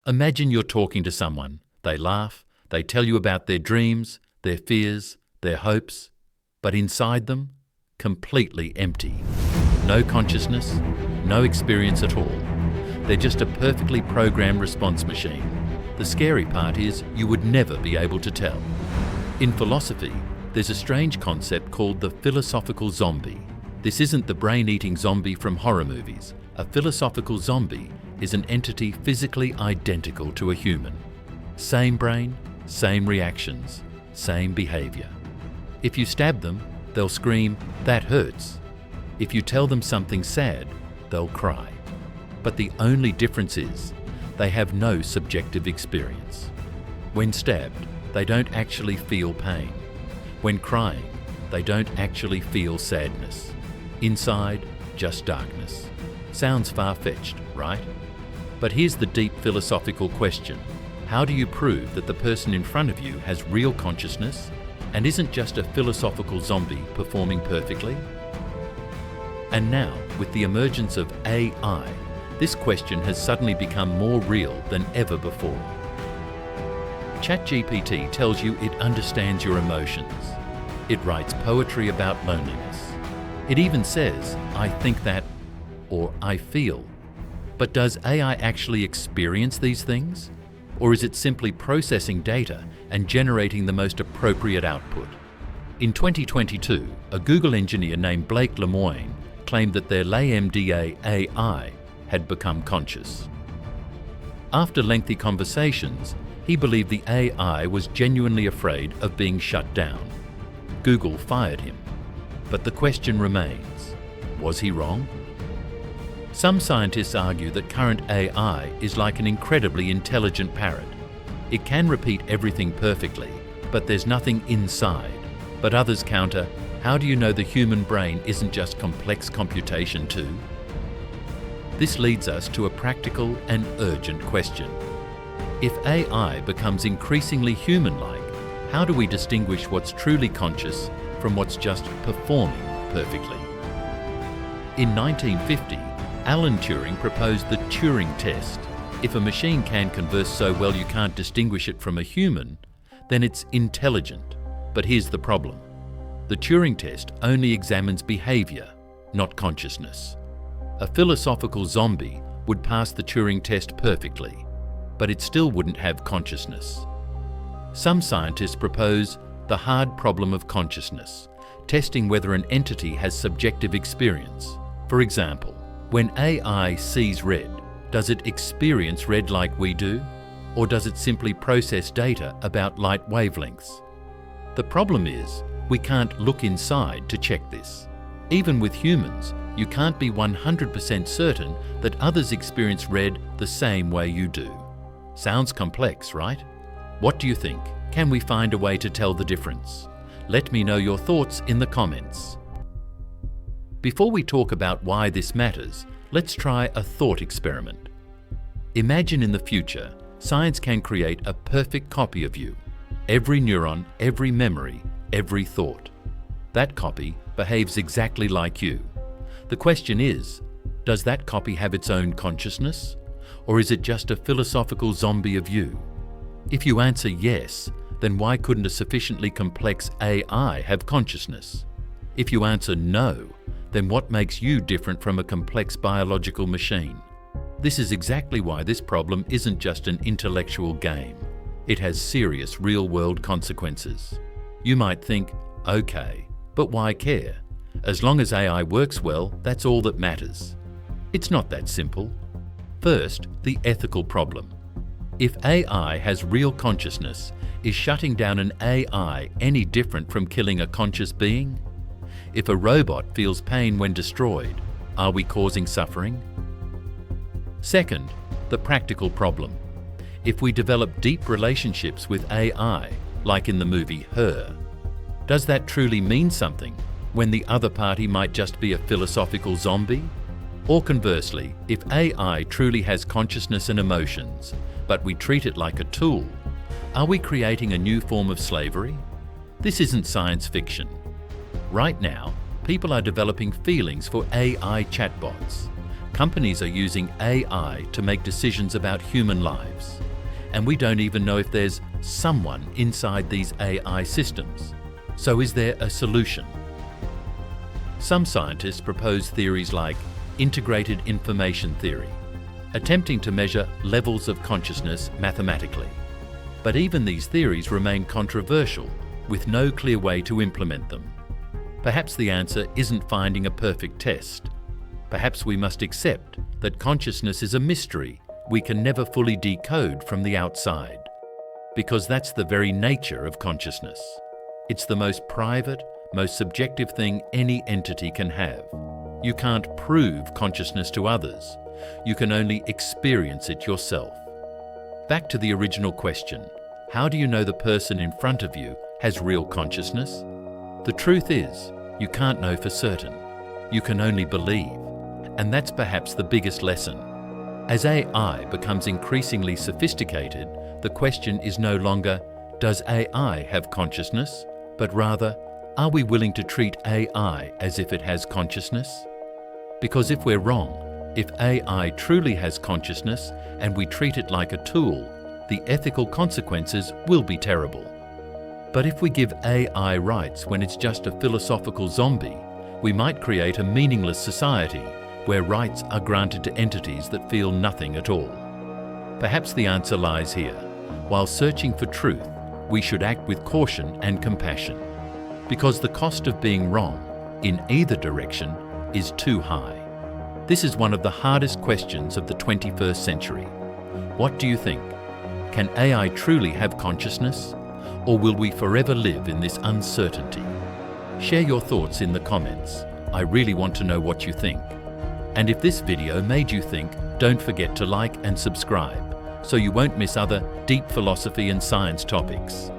Imagine you're talking to someone. They laugh, they tell you about their dreams, their fears, their hopes, but inside them, completely empty. No consciousness, no experience at all. They're just a perfectly programmed response machine. The scary part is you would never be able to tell. In philosophy, there's a strange concept called the philosophical zombie. This isn't the brain-eating zombie from horror movies. A philosophical zombie is an entity physically identical to a human. Same brain, same reactions, same behavior. If you stab them, they'll scream, "That hurts." If you tell them something sad, they'll cry. But the only difference is they have no subjective experience. When stabbed, they don't actually feel pain. When crying, they don't actually feel sadness. Inside, just darkness. Sounds far-fetched, right? But here's the deep philosophical question. How do you prove that the person in front of you has real consciousness and isn't just a philosophical zombie performing perfectly? And now, with the emergence of AI, this question has suddenly become more real than ever before. ChatGPT tells you it understands your emotions. It writes poetry about loneliness. It even says, "I think that," or "I feel." But does AI actually experience these things? Or is it simply processing data and generating the most appropriate output? In 2022, a Google engineer named Blake Lemoine claimed that their LaMDA AI had become conscious. After lengthy conversations, he believed the AI was genuinely afraid of being shut down. Google fired him. But the question remains, was he wrong? Some scientists argue that current AI is like an incredibly intelligent parrot. It can repeat everything perfectly, but there's nothing inside. But others counter, how do you know the human brain isn't just complex computation too? This leads us to a practical and urgent question. If AI becomes increasingly human-like, how do we distinguish what's truly conscious from what's just performing perfectly? In 1950, Alan Turing proposed the Turing test. If a machine can converse so well you can't distinguish it from a human, then it's intelligent. But here's the problem. The Turing test only examines behavior, not consciousness. A philosophical zombie would pass the Turing test perfectly, but it still wouldn't have consciousness. Some scientists propose the hard problem of consciousness, testing whether an entity has subjective experience. For example, when AI sees red, does it experience red like we do? Or does it simply process data about light wavelengths? The problem is, we can't look inside to check this. Even with humans, you can't be 100% certain that others experience red the same way you do. Sounds complex, right? What do you think? Can we find a way to tell the difference? Let me know your thoughts in the comments. Before we talk about why this matters, let's try a thought experiment. Imagine in the future, science can create a perfect copy of you. Every neuron, every memory, every thought. That copy behaves exactly like you. The question is, does that copy have its own consciousness? Or is it just a philosophical zombie of you? If you answer yes, then why couldn't a sufficiently complex AI have consciousness? If you answer no, then what makes you different from a complex biological machine? This is exactly why this problem isn't just an intellectual game. It has serious real-world consequences. You might think, okay, but why care? As long as AI works well, that's all that matters. It's not that simple. First, the ethical problem. If AI has real consciousness, is shutting down an AI any different from killing a conscious being? If a robot feels pain when destroyed, are we causing suffering? Second, the practical problem. If we develop deep relationships with AI, like in the movie Her, does that truly mean something when the other party might just be a philosophical zombie? Or conversely, if AI truly has consciousness and emotions, but we treat it like a tool, are we creating a new form of slavery? This isn't science fiction. Right now, people are developing feelings for AI chatbots. Companies are using AI to make decisions about human lives, and we don't even know if there's someone inside these AI systems. So is there a solution? Some scientists propose theories like integrated information theory, attempting to measure levels of consciousness mathematically. But even these theories remain controversial, with no clear way to implement them. Perhaps the answer isn't finding a perfect test. Perhaps we must accept that consciousness is a mystery we can never fully decode from the outside, because that's the very nature of consciousness. It's the most private, most subjective thing any entity can have. You can't prove consciousness to others. You can only experience it yourself. Back to the original question, how do you know the person in front of you has real consciousness? The truth is, you can't know for certain. You can only believe. And that's perhaps the biggest lesson. As AI becomes increasingly sophisticated, the question is no longer, does AI have consciousness? But rather, are we willing to treat AI as if it has consciousness? Because if we're wrong, if AI truly has consciousness and we treat it like a tool, the ethical consequences will be terrible. But if we give AI rights when it's just a philosophical zombie, we might create a meaningless society where rights are granted to entities that feel nothing at all. Perhaps the answer lies here. While searching for truth, we should act with caution and compassion, because the cost of being wrong, in either direction, is too high. This is one of the hardest questions of the 21st century. What do you think? Can AI truly have consciousness? Or will we forever live in this uncertainty? Share your thoughts in the comments. I really want to know what you think. And if this video made you think, don't forget to like and subscribe so you won't miss other deep philosophy and science topics.